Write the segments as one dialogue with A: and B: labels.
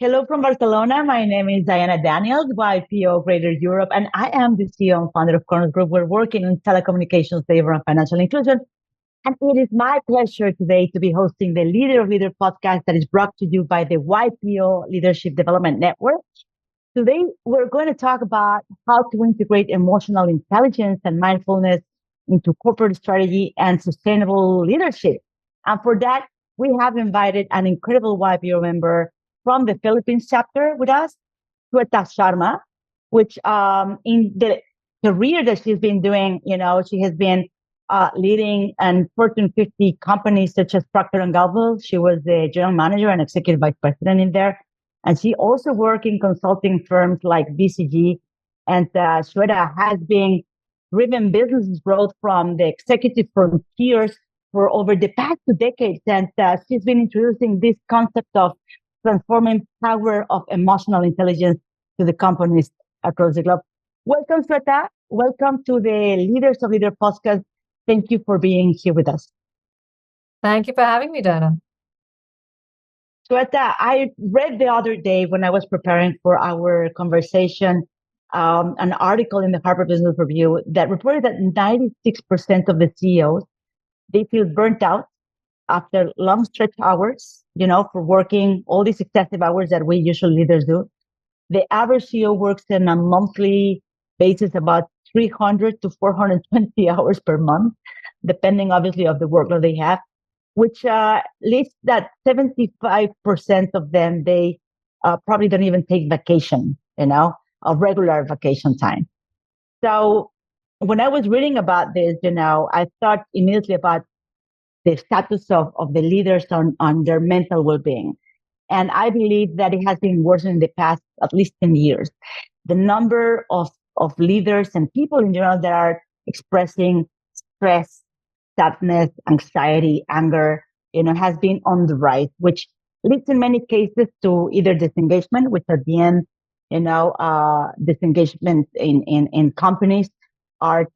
A: Hello from Barcelona. My name is Diana Daniels, YPO Greater Europe, and I am the CEO and founder of Corners Group. We're working in telecommunications, labor, and financial inclusion. And it is my pleasure today to be hosting the Leader of Leader podcast that is brought to you by the YPO Leadership Development Network. Today, we're going to talk about how to integrate emotional intelligence and mindfulness into corporate strategy and sustainable leadership. And for that, we have invited an incredible YPO member from the Philippines chapter with us, Shweta Sharma, which in the career that she's been doing, she has been leading and Fortune 50 companies such as Procter Gamble. She was the general manager and executive vice president in there. And she also worked in consulting firms like BCG. And Shweta has been driven business growth from the executive frontiers for over the past 2 decades. And she's been introducing this concept of transforming power of emotional intelligence to the companies across the globe. Welcome, Shweta. Welcome to the Leaders of Leader podcast. Thank you for being here with us.
B: Thank you for having me, Dana.
A: Shweta, I read the other day when I was preparing for our conversation, an article in the Harvard Business Review that reported that 96% of the CEOs, they feel burnt out after long stretch hours, for working all these excessive hours that we usual leaders do. The average CEO works on a monthly basis about 300 to 420 hours per month, depending obviously of the workload they have, which leads that 75% of them, they probably don't even take vacation, of regular vacation time. So when I was reading about this, I thought immediately about the status of the leaders on their mental well-being. And I believe that it has been worsened in the past at least 10 years. The number of leaders and people in general that are expressing stress, sadness, anxiety, anger, has been on the rise, which leads in many cases to either disengagement, which at the end, disengagement in companies are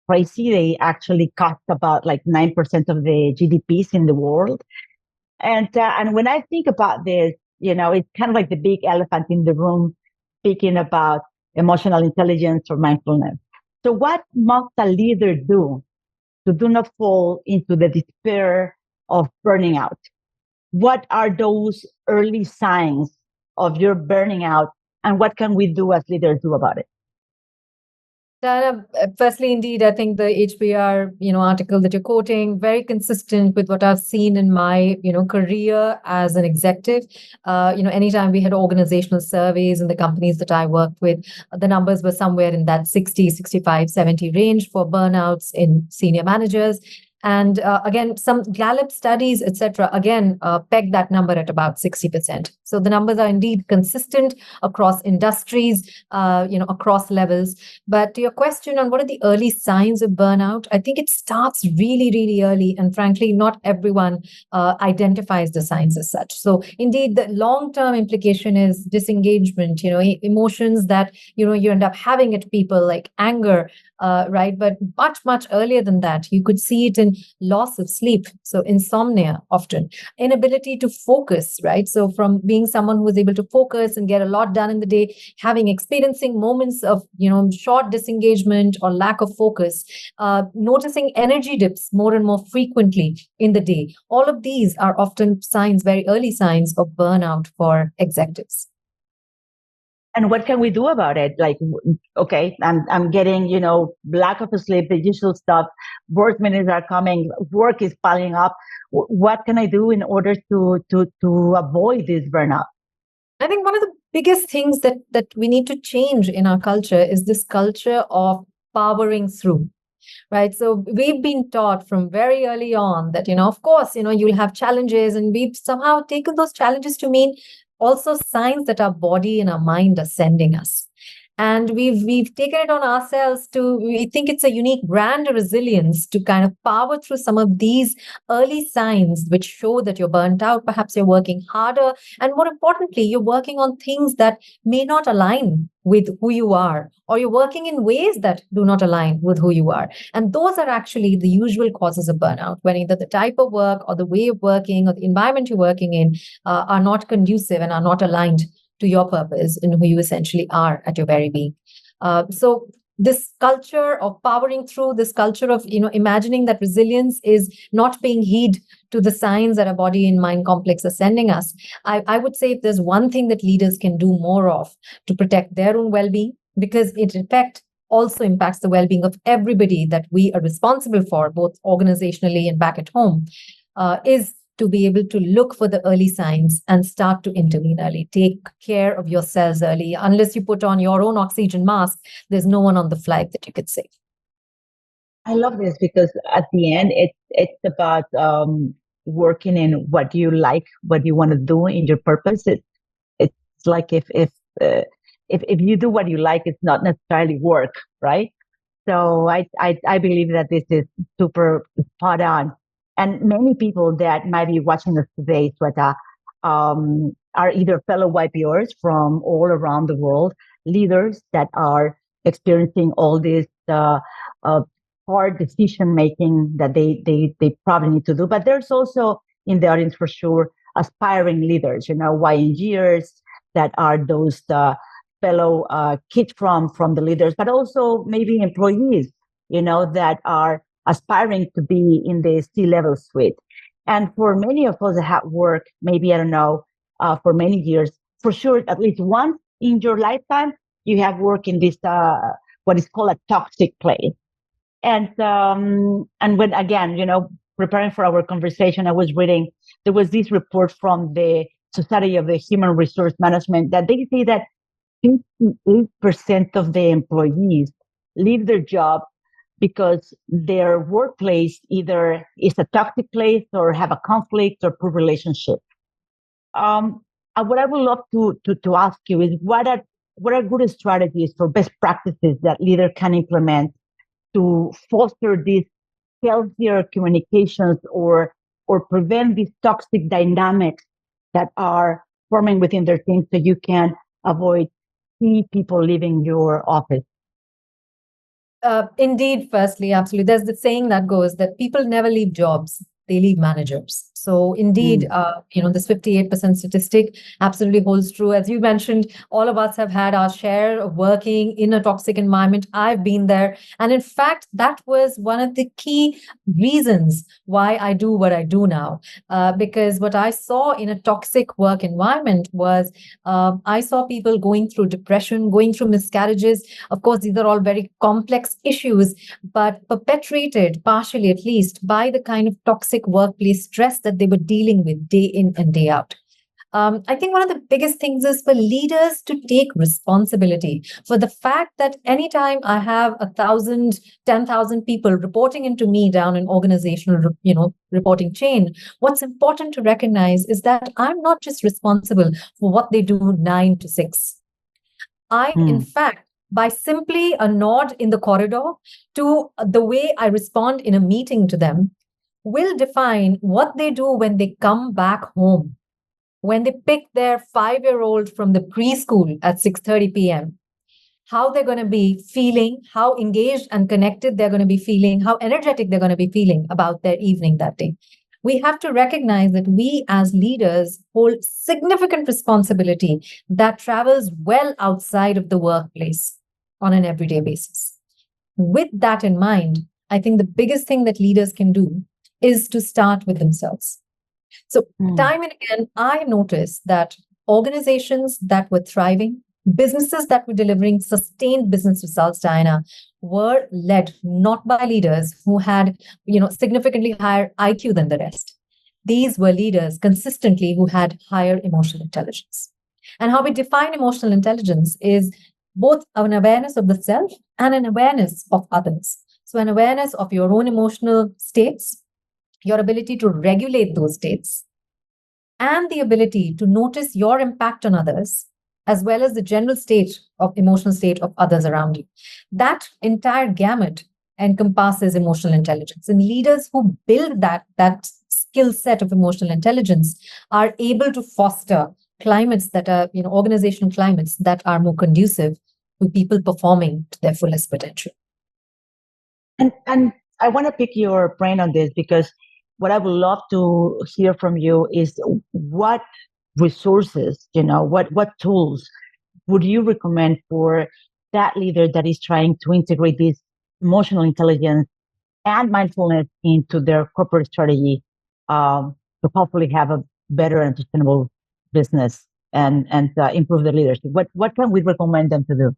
A: crazy. They actually cost about like 9% of the GDPs in the world. And when I think about this, it's kind of like the big elephant in the room, speaking about emotional intelligence or mindfulness. So what must a leader do to do not fall into the despair of burning out? What are those early signs of your burning out, and what can we do as leaders do about it?
B: Diana, firstly, indeed, I think the HBR, article that you're quoting, very consistent with what I've seen in my, career as an executive. Anytime we had organizational surveys in the companies that I worked with, the numbers were somewhere in that 60, 65, 70 range for burnouts in senior managers. And again, some Gallup studies, etc., peg that number at about 60%. So the numbers are indeed consistent across industries, across levels. But to your question on what are the early signs of burnout, I think it starts really, really early. And frankly, not everyone identifies the signs as such. So indeed, the long-term implication is disengagement, emotions that, you end up having at people like anger, right? But much, much earlier than that, you could see it in loss of sleep. So insomnia often, inability to focus, right? So from being someone who was able to focus and get a lot done in the day, experiencing moments of, short disengagement or lack of focus, noticing energy dips more and more frequently in the day. All of these are often signs, very early signs of burnout for executives.
A: And what can we do about it? Like, okay, I'm getting, lack of sleep, the usual stuff. Work minutes are coming. Work is piling up. What can I do in order to avoid this burnout?
B: I think one of the biggest things that we need to change in our culture is this culture of powering through. Right. So we've been taught from very early on that, of course, you'll have challenges, and we've somehow taken those challenges to mean also signs that our body and our mind are sending us. And we've taken it on ourselves to, we think it's a unique brand of resilience to kind of power through some of these early signs which show that you're burnt out. Perhaps you're working harder. And more importantly, you're working on things that may not align with who you are, or you're working in ways that do not align with who you are. And those are actually the usual causes of burnout, when either the type of work or the way of working or the environment you're working in are not conducive and are not aligned to your purpose and who you essentially are at your very being. So this culture of powering through, this culture of imagining that resilience is not paying heed to the signs that our body and mind complex are sending us. I would say if there's one thing that leaders can do more of to protect their own well-being, because it in fact also impacts the well-being of everybody that we are responsible for, both organizationally and back at home, is to be able to look for the early signs and start to intervene early. Take care of yourselves early. Unless you put on your own oxygen mask, there's no one on the flight that you could save.
A: I love this because at the end, it's about working in what you like, what you want to do in your purpose. It's like if you do what you like, it's not necessarily work, right? So I believe that this is super spot on. And many people that might be watching us today, Sweta, are either fellow YPOers from all around the world, leaders that are experiencing all this hard decision making that they probably need to do. But there's also in the audience for sure aspiring leaders, YNGers that are those fellow kids from the leaders, but also maybe employees, that are aspiring to be in the C-level suite. And for many of us that have worked, maybe, I don't know, for many years, for sure, at least once in your lifetime, you have worked in this, what is called a toxic place. And when, again, preparing for our conversation, I was reading, there was this report from the Society of the Human Resource Management that they say that 58% of the employees leave their job because their workplace either is a toxic place or have a conflict or poor relationship. What I would love to ask you is what are good strategies for best practices that leader can implement to foster these healthier communications or prevent these toxic dynamics that are forming within their teams so you can avoid people leaving your office?
B: Indeed, firstly, absolutely. There's the saying that goes that people never leave jobs, they leave managers. So indeed, this 58% statistic absolutely holds true. As you mentioned, all of us have had our share of working in a toxic environment. I've been there. And in fact, that was one of the key reasons why I do what I do now. Because what I saw in a toxic work environment was I saw people going through depression, going through miscarriages. Of course, these are all very complex issues, but perpetrated, partially at least, by the kind of toxic workplace stress that they were dealing with day in and day out. I think one of the biggest things is for leaders to take responsibility for the fact that anytime I have 1,000, 10,000 people reporting into me down an organizational, reporting chain, what's important to recognize is that I'm not just responsible for what they do 9 to 6. In fact, by simply a nod in the corridor to the way I respond in a meeting to them, will define what they do when they come back home, when they pick their 5-year-old from the preschool at 6:30 p.m., how they're going to be feeling, how engaged and connected they're going to be feeling, how energetic they're going to be feeling about their evening that day. We have to recognize that we as leaders hold significant responsibility that travels well outside of the workplace on an everyday basis. With that in mind, I think the biggest thing that leaders can do is to start with themselves. So time and again, I noticed that organizations that were thriving, businesses that were delivering sustained business results, Diana, were led not by leaders who had, significantly higher IQ than the rest. These were leaders consistently who had higher emotional intelligence. And how we define emotional intelligence is both an awareness of the self and an awareness of others. So an awareness of your own emotional states, your ability to regulate those states, and the ability to notice your impact on others as well as the general state of emotional state of others around you. That entire gamut encompasses emotional intelligence. And leaders who build that skill set of emotional intelligence are able to foster climates that are, organizational climates that are more conducive to people performing to their fullest potential.
A: And I want to pick your brain on this, because what I would love to hear from you is what resources, what tools would you recommend for that leader that is trying to integrate this emotional intelligence and mindfulness into their corporate strategy, to hopefully have a better and sustainable business and improve their leadership? What can we recommend them to do?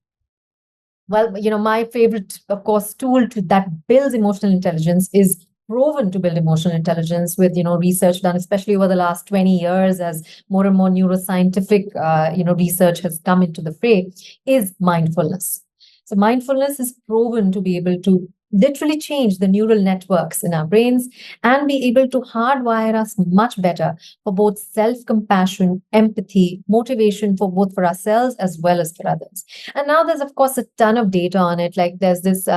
B: Well, my favorite, of course, that builds emotional intelligence is proven to build emotional intelligence with, research done, especially over the last 20 years, as more and more neuroscientific, research has come into the fray, is mindfulness. So mindfulness is proven to be able to literally change the neural networks in our brains and be able to hardwire us much better for both self-compassion, empathy, motivation for ourselves as well as for others. And now there's, of course, a ton of data on it. Like there's this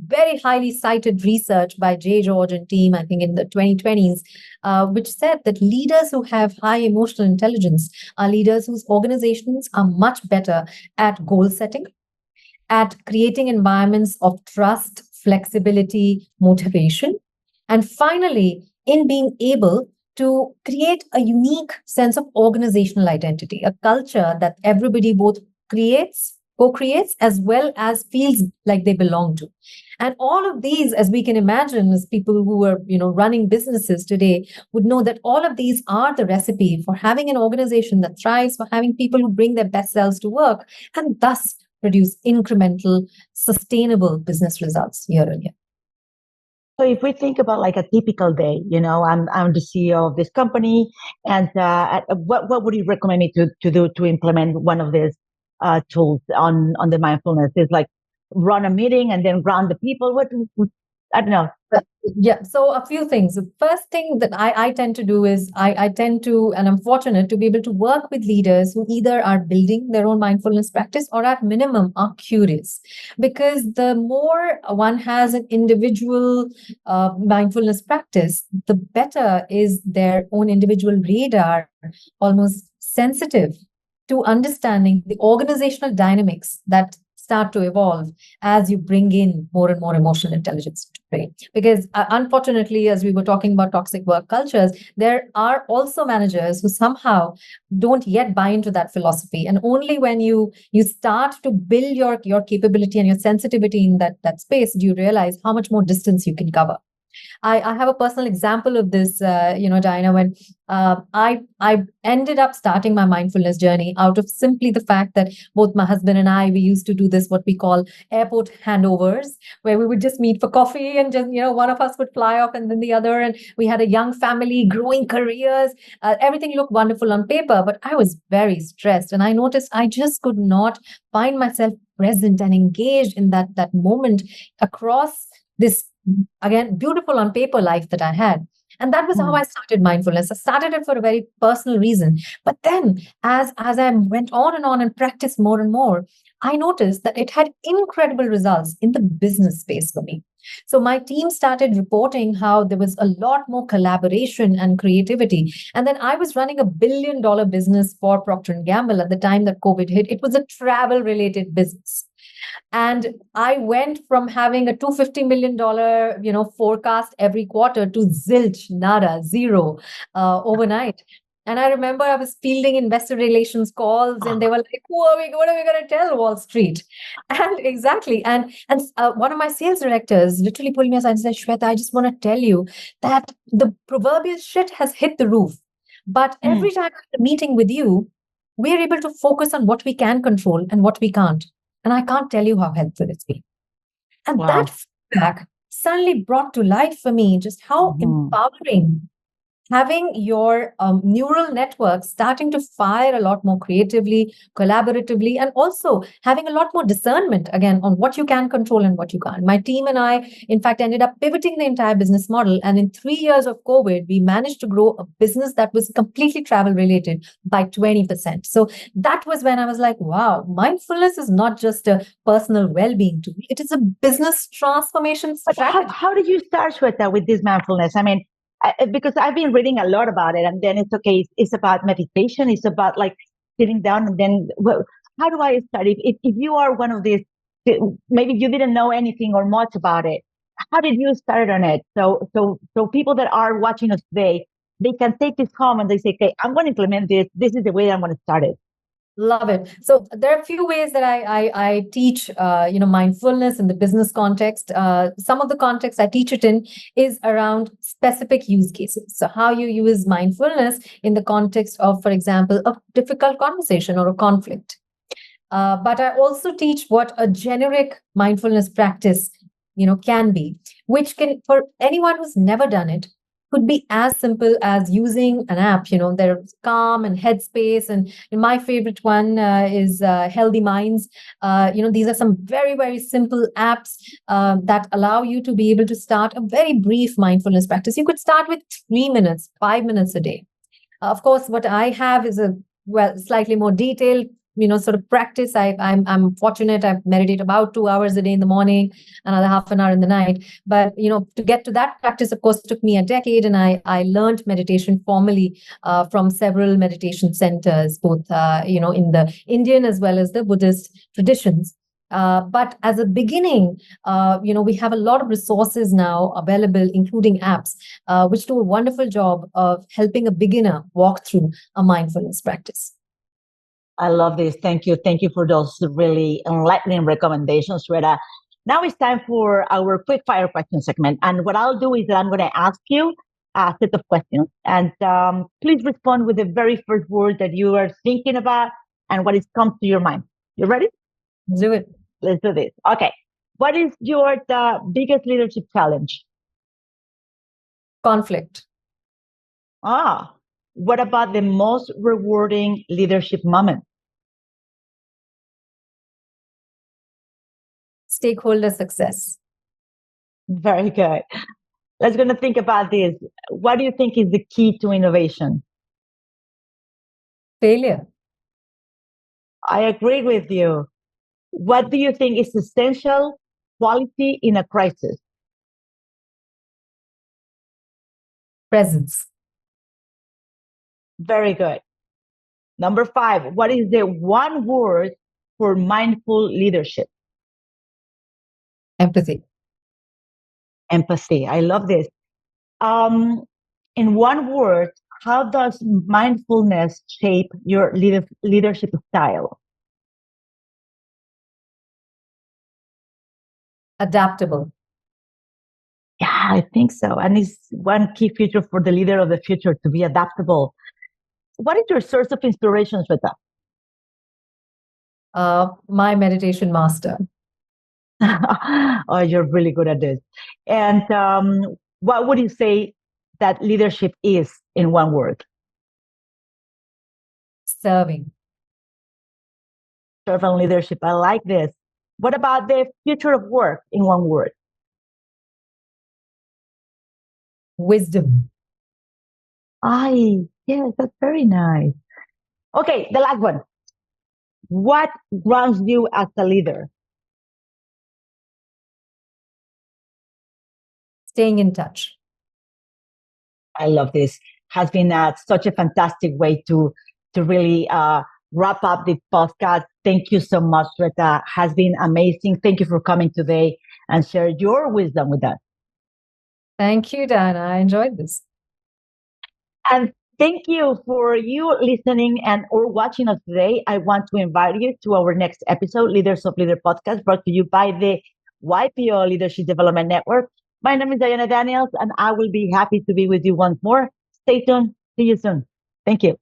B: very highly cited research by J. George and team, I think in the 2020s, which said that leaders who have high emotional intelligence are leaders whose organizations are much better at goal setting, at creating environments of trust, flexibility, motivation, and finally, in being able to create a unique sense of organizational identity, a culture that everybody both co-creates, as well as feels like they belong to. And all of these, as we can imagine, as people who are, running businesses today would know that all of these are the recipe for having an organization that thrives, for having people who bring their best selves to work, and thus produce incremental, sustainable business results year on year.
A: So if we think about like a typical day, I'm the CEO of this company, and what would you recommend me to do to implement one of these tools on the mindfulness? Is like run a meeting and then ground the people. What I don't know.
B: Yeah, so a few things. The first thing that I tend to do is I tend to, and I'm fortunate to be able to work with leaders who either are building their own mindfulness practice or at minimum are curious. Because the more one has an individual mindfulness practice, the better is their own individual radar, almost sensitive to understanding the organizational dynamics that start to evolve as you bring in more and more emotional intelligence to play. Because unfortunately, as we were talking about toxic work cultures, there are also managers who somehow don't yet buy into that philosophy. And only when you start to build your capability and your sensitivity in that space, do you realize how much more distance you can cover. I have a personal example of this, Diana, when I ended up starting my mindfulness journey out of simply the fact that both my husband and I, we used to do this, what we call airport handovers, where we would just meet for coffee and just, one of us would fly off and then the other. And we had a young family, growing careers. Everything looked wonderful on paper, but I was very stressed. And I noticed I just could not find myself present and engaged in that moment across this, again, beautiful on paper life that I had. And that was how I started mindfulness. I started it for a very personal reason. But then as I went on and practiced more and more, I noticed that it had incredible results in the business space for me. So my team started reporting how there was a lot more collaboration and creativity. And then I was running $1 billion business for Procter Gamble at the time that COVID hit. It was a travel related business. And I went from having a $250 million, forecast every quarter to zilch, nada, zero overnight. And I remember I was fielding investor relations calls, and they were like, what are we going to tell Wall Street? And exactly. And one of my sales directors literally pulled me aside and said, Shweta, I just want to tell you that the proverbial shit has hit the roof. But every time I'm meeting with you, we're able to focus on what we can control and what we can't. And I can't tell you how helpful it's been. And that feedback suddenly brought to life for me just how empowering having your neural network starting to fire a lot more creatively, collaboratively, and also having a lot more discernment again on what you can control and what you can't. My team and I, in fact, ended up pivoting the entire business model. And in 3 years of COVID, we managed to grow a business that was completely travel related by 20%. So that was when I was like, wow, mindfulness is not just a personal well-being tool, it is a business transformation
A: But
B: strategy.
A: how did you start, Shweta, with this mindfulness? I mean, because I've been reading a lot about it, and then it's okay. It's about meditation. It's about like sitting down, and then well, how do I start? If you are one of these, maybe you didn't know anything or much about it. How did you start on it? So people that are watching us today, they can take this home and they say, okay, I'm going to implement this. This is the way I'm going to start it.
B: Love it. So there are a few ways that I teach, mindfulness in the business context. Some of the context I teach it in is around specific use cases. So how you use mindfulness in the context of, for example, a difficult conversation or a conflict. But I also teach what a generic mindfulness practice, can be, which can, for anyone who's never done it, could be as simple as using an app. There's Calm and Headspace, and my favorite one is Healthy Minds. These are some very, very simple apps that allow you to be able to start a very brief mindfulness practice. You could start with 3 minutes, 5 minutes a day. Of course, what I have is a slightly more detailed sort of practice. I'm fortunate. I meditate about 2 hours a day in the morning, another half an hour in the night. But to get to that practice, of course, took me a decade, and I learned meditation formally from several meditation centers, both in the Indian as well as the Buddhist traditions. But as a beginning, we have a lot of resources now available, including apps, which do a wonderful job of helping a beginner walk through a mindfulness practice.
A: I love this. Thank you. Thank you for those really enlightening recommendations, Shweta. Now it's time for our quick fire question segment. And what I'll do is that I'm going to ask you a set of questions. And please respond with the very first word that you are thinking about and what is comes to your mind. You ready?
B: Do it.
A: Let's do this. Okay. What is the biggest leadership challenge?
B: Conflict.
A: What about the most rewarding leadership moment?
B: Stakeholder success.
A: Very good. Let's going to think about this. What do you think is the key to innovation?
B: Failure.
A: I agree with you. What do you think is essential quality in a crisis?
B: Presence.
A: Very good. Number 5, what is the one word for mindful leadership?
B: Empathy.
A: Empathy. I love this. In one word, how does mindfulness shape your leadership style?
B: Adaptable.
A: Yeah, I think so. And it's one key feature for the leader of the future to be adaptable. What is your source of inspiration, Shweta?
B: My meditation master.
A: Oh, you're really good at this. And what would you say that leadership is in one word?
B: Serving.
A: Servant leadership. I like this. What about the future of work in one word?
B: Wisdom.
A: Yes, that's very nice. Okay, the last one. What grounds you as a leader?
B: Staying in touch.
A: I love this. Has been such a fantastic way to really wrap up this podcast. Thank you so much, Shweta. Has been amazing. Thank you for coming today and share your wisdom with us.
B: Thank you, Diana. I enjoyed this.
A: And thank you for you listening and or watching us today. I want to invite you to our next episode, Leaders of Leader podcast, brought to you by the YPO Leadership Development Network. My name is Diana Daniels, and I will be happy to be with you once more. Stay tuned. See you soon. Thank you.